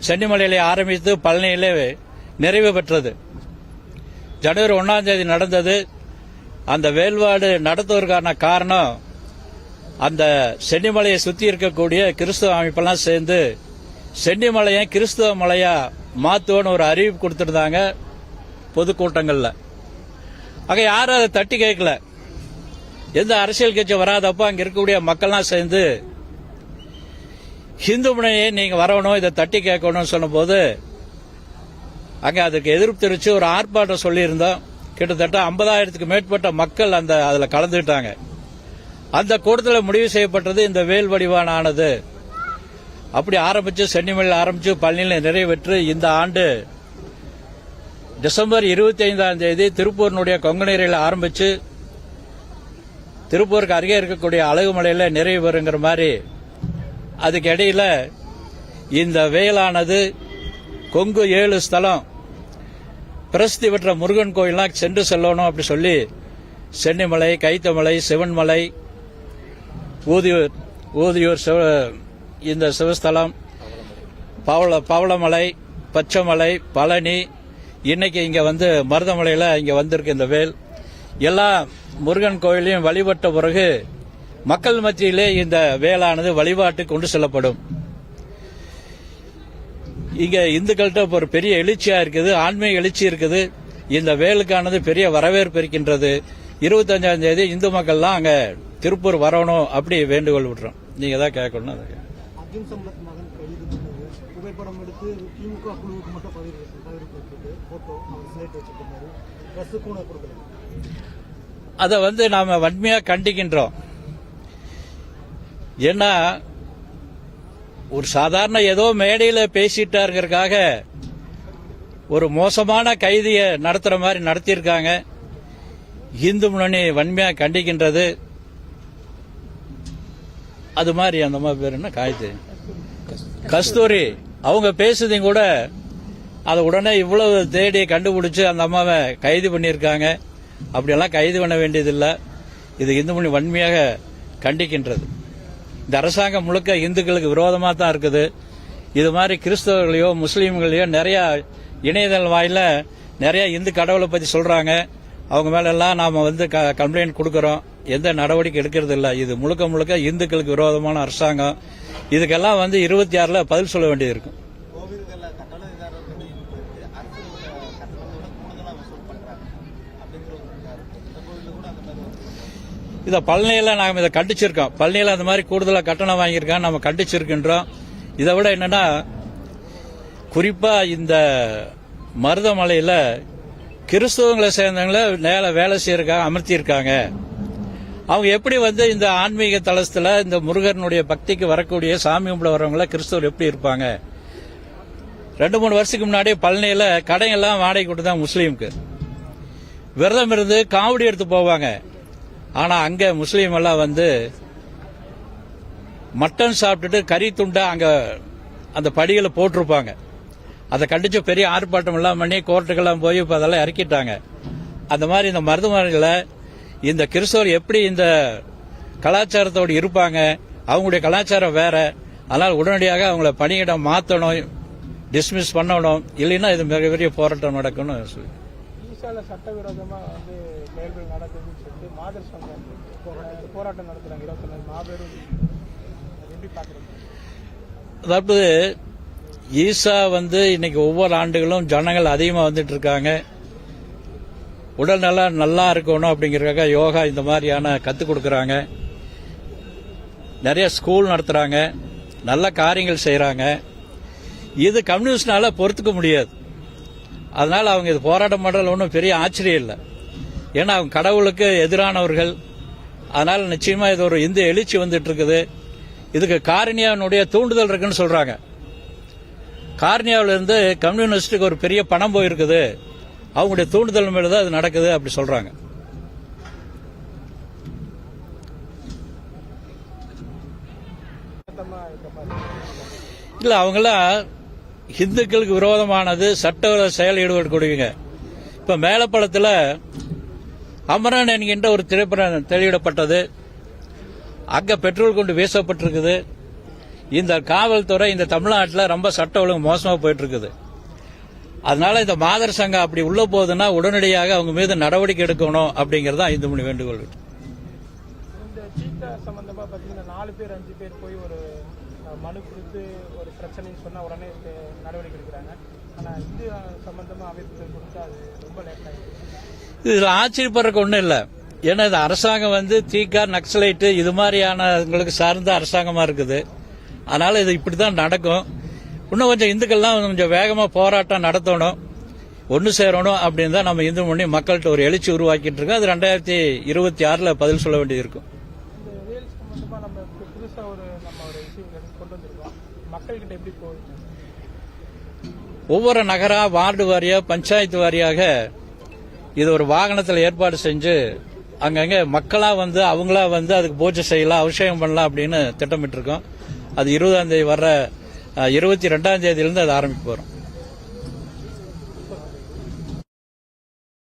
சென்னிமலையிலே ஆரம்பித்து பழனியிலே நிறைவு பெற்றது. ஜனவரி 1ஆம் தேதி நடந்தது. அந்த வேல்வாடு நடத்துவதற்கான காரணம், அந்த சென்னிமலையை சுற்றி இருக்கக்கூடிய கிறிஸ்தவ அமைப்பெல்லாம் சேர்ந்து சென்னிமலையை கிறிஸ்தவ மலையா மாத்துவோன்னு ஒரு அறிவிப்பு கொடுத்திருந்தாங்க பொதுக்கூட்டங்கள்ல. ஆக யாரும் அதை தட்டி கேட்கல. எந்த அரசியல் கட்சி வராதப்போ அங்க இருக்கக்கூடிய மக்கள்லாம் சேர்ந்து ஹிந்து முனையை நீங்க வரணும், இதை தட்டி கேட்கணும்னு சொன்னபோது அங்க அதுக்கு எதிர்ப்பு தெரிவித்து ஒரு ஆர்ப்பாட்டம் சொல்லியிருந்தோம். கிட்டத்தட்ட 50,000க்கு மேற்பட்ட மக்கள் அதுல கலந்துட்டாங்க. அந்த கூட்டத்தில் முடிவு செய்யப்பட்டது இந்த வேல் வடிவான ஆனது. அப்படி ஆரம்பிச்சு சென்னிமலையில் ஆரம்பிச்சு பழனியில் நிறைவேற்று இந்த ஆண்டு டிசம்பர் 25ஆம் தேதி திருப்பூரினுடைய கொங்கணீரையில் ஆரம்பிச்சு திருப்பூருக்கு அருகே இருக்கக்கூடிய அழகுமலையில் நிறைவு பெறுங்கிற மாதிரி, அதுக்கு இடையில இந்த வேலானது கொங்கு 7 ஸ்தலம் பிரசித்தி பெற்ற முருகன் கோயிலாம் சென்று செல்லணும் அப்படி சொல்லி சென்னிமலை, கைத்தமலை, சிவன்மலை, ஊதியூர் இந்த சிவஸ்தலம், பவளமலை, பச்சைமலை, பழனி, இன்னைக்கு இங்க மருதமலையில இங்க வந்திருக்கு இந்த வேல். எல்லா முருகன் கோயிலையும் வழிபட்ட பிறகு மக்கள் மத்தியிலே இந்த வேலானது வழிபாட்டு கொண்டு செல்லப்படும். இங்க இந்துக்கள்கிட்ட ஒரு பெரிய எழுச்சியா இருக்குது, ஆன்மீக எழுச்சி இருக்குது. இந்த வேலுக்கானது பெரிய வரவேற்பு இருக்கின்றது. 25ஆம் தேதி இந்து மக்கள்லாம் அங்க திருப்பூர் வரணும் அப்படி வேண்டுகோள் விட்டுறோம். நீங்க தான் கேட்கணும். புகைப்படம் எடுத்து திமுக குழுவுக்கு மட்டும் அதை நாம வன்மையா கண்டிக்கின்றோம். ஏன்னா ஒரு சாதாரண ஏதோ மேடையில பேசிட்டாருங்கிறதுக்காக ஒரு மோசமான கைதியை நடத்துற மாதிரி நடத்தியிருக்காங்க. இந்து முன்னணி வன்மையா கண்டிக்கின்றது. அது மாதிரி அந்த மாதிரி பேர் என்ன காயத்ரி கஸ்தூரி அவங்க பேசுதையும் கூட அதை உடனே இவ்வளவு தேடி கண்டுபிடிச்சு அந்த அம்மாவை கைது பண்ணியிருக்காங்க. அப்படியெல்லாம் கைது பண்ண வேண்டியதில்லை. இது இந்து முன்னணி வன்மையாக கண்டிக்கின்றது. இந்த அரசாங்கம் முழுக்க இந்துக்களுக்கு விரோதமாக தான் இருக்குது. இது மாதிரி கிறிஸ்தவர்களையோ முஸ்லீம்களையோ நிறைய இணையதள வாயில நிறைய இந்து கடவுளை பத்தி சொல்றாங்க. அவங்க மேல எல்லாம் நாம கம்ப்ளைண்ட் கொடுக்கறோம். எந்த நடவடிக்கை எடுக்கிறது இல்ல. இது முழுக்க முழுக்க இந்துக்களுக்கு விரோதமான அரசாங்கம். இதுக்கெல்லாம் 26ல பதில் சொல்ல வேண்டியது இருக்கும். இத பழனியில நாம இதை கண்டிச்சிருக்கோம். பழனியில அந்த மாதிரி கூடுதலா கட்டணம் வாங்கியிருக்கோம், நம்ம கண்டிச்சிருக்கின்றோம். இதை விட என்னன்னா, குறிப்பா இந்த மருதமலையில கிறிஸ்தவங்களை சேர்ந்தவங்களை வேலை செய்யறதுக்காக அமர்த்தியிருக்காங்க. அவங்க எப்படி இந்த ஆன்மீக தளத்துல இந்த முருகனுடைய பக்திக்கு வரக்கூடிய சாமி கும்பிட வரவங்கள கிறிஸ்தவர் எப்படி இருப்பாங்க? 2-3 வருஷத்துக்கு முன்னாடி பழனியில கடையெல்லாம் வாடகை கொடுத்து தான் முஸ்லீமுக்கு விரதம் இருந்து காவடி எடுத்து போவாங்க. ஆனா அங்க முஸ்லீம் எல்லாம் மட்டன் சாப்பிட்டுட்டு கறி துண்டா அங்க அந்த படிகளை போட்டிருப்பாங்க. அதை கண்டிச்சு பெரிய ஆர்ப்பாட்டம் எல்லாம் பண்ணி கோர்ட்டுக்கெல்லாம் போய் இப்ப அதெல்லாம் இறக்கிட்டாங்க. அந்த மாதிரி இந்த மருத்துவமனைகளை இந்த கிறிஸ்தவர் எப்படி இந்த கலாச்சாரத்தோடு இருப்பாங்க? அவங்களுடைய கலாச்சாரம் வேற. அதனால உடனடியாக அவங்கள பணியிடம் மாற்றணும், டிஸ்மிஸ் பண்ணணும். இல்லைன்னா இது மிகப்பெரிய போராட்டம் நடக்கும்னு சொல்லி சட்டவிரோதமா செயல்கள் நடக்குதுன்னு சொல்லிட்டு மாதர் சங்கம் போராட்டம் நடத்துறாங்க. 24 மாபெரும் எப்படி பாக்குறீங்க? அதாவது ஈசா இன்னைக்கு ஒவ்வொரு ஆண்டுகளும் ஜனங்கள் அதிகமா வந்துட்டு இருக்காங்க. உடல் நல்லா இருக்கணும் அப்படிங்கறதுக்காக யோகா இந்த மாதிரியான கத்துக் கொடுக்கறாங்க. நிறைய ஸ்கூல் நடத்துறாங்க, நல்ல காரியங்கள் செய்யறாங்க. இது கம்யூனிஸ்ட்னால பொறுத்துக்க முடியாது. அதனால அவங்க இது போராட்டம் பண்றதுல ஒன்றும் பெரிய ஆச்சரியம் இல்லை. ஏன்னா அவங்க கடவுளுக்கு எதிரானவர்கள். அதனால நிச்சயமா இது ஒரு இந்து எழுச்சி வந்துட்டு இருக்குது. இதுக்கு காரணியாவுடைய தூண்டுதல் இருக்குன்னு சொல்றாங்க. காரணியாவில இருந்து கம்யூனிஸ்டுக்கு ஒரு பெரிய பணம் போயிருக்குது. அவங்களுடைய தூண்டுதல் மேலதான் அது நடக்குது அப்படி சொல்றாங்க. இல்ல அவங்களாம் இந்துக்களுக்கு விரோதமானது சட்ட செயல் ஈடுபடக்கூடியவங்க. இப்ப மேலப்பழத்துல அமரன் என்கின்ற ஒரு திரைப்படம் வெளியிடப்பட்டது. அங்க பெட்ரோல் கொண்டு வீசப்பட்டிருக்குது. இந்த காவல்துறை இந்த தமிழ்நாட்டில் ரொம்ப சட்ட ஒழுங்கு மோசமாக போயிட்டு இருக்குது. அதனால இந்த மாதர் சங்கம் அப்படி உள்ள போகுதுன்னா உடனடியாக அவங்க மீது நடவடிக்கை எடுக்கணும் அப்படிங்கறது தான் இந்து மணி வேண்டுகோள். இந்த சீட்டா சம்பந்தமா பாத்தீங்கன்னா 4 பேர் 5 பேர் போய் ஒரு மனு கொடுத்து ஒரு பிரச்சனைன்னு சொன்னா உடனே நடவடிக்கை எடுக்கிறாங்க. ஆனா இந்து சம்பந்தமா அமைப்புகள் கொடுத்தா அது ரொம்ப லேட் ஆயிடுச்சு. இதுல ஆச்சரியப்படுறதுக்கு ஒண்ணும் இல்ல. ஏன்னா இந்த அரசாங்கம் வந்து தீகா நக்சலைட்டு இது மாதிரியானவங்களுக்கு சார்ந்த அரசாங்கமா இருக்குது. அதனால இது இப்படிதான் நடக்கும். இன்னும் கொஞ்சம் இந்துக்கள்லாம் கொஞ்சம் வேகமா போராட்டம் நடத்தணும், ஒன்னு சேரணும் அப்படின்னு தான் நம்ம இந்து மணி மக்கள்கிட்ட ஒரு எழுச்சி உருவாக்கிட்டு இருக்கோம். அது 2026 பதில் சொல்ல வேண்டியது இருக்கும். இந்த ரியல் சம்பந்தமா நம்ம புதுசா ஒரு விஷயம் கொண்டு வந்திருக்கோம். மக்கள்கிட்ட எப்படி போகுது? ஒவ்வொரு நகரா வார்டு வாரியா பஞ்சாயத்து வாரியாக இது ஒரு வாகனத்தில் ஏற்பாடு செஞ்சு அங்கங்க மக்களா வந்து அவங்களா வந்து அதுக்கு பூஜை செய்யலாம், அபிஷேகம் பண்ணலாம் அப்படின்னு திட்டமிட்டு இருக்கோம். அது 20ஆம் தேதி வர்ற 22ஆம் தேதியிலிருந்து அது ஆரம்பிக்க போறோம்.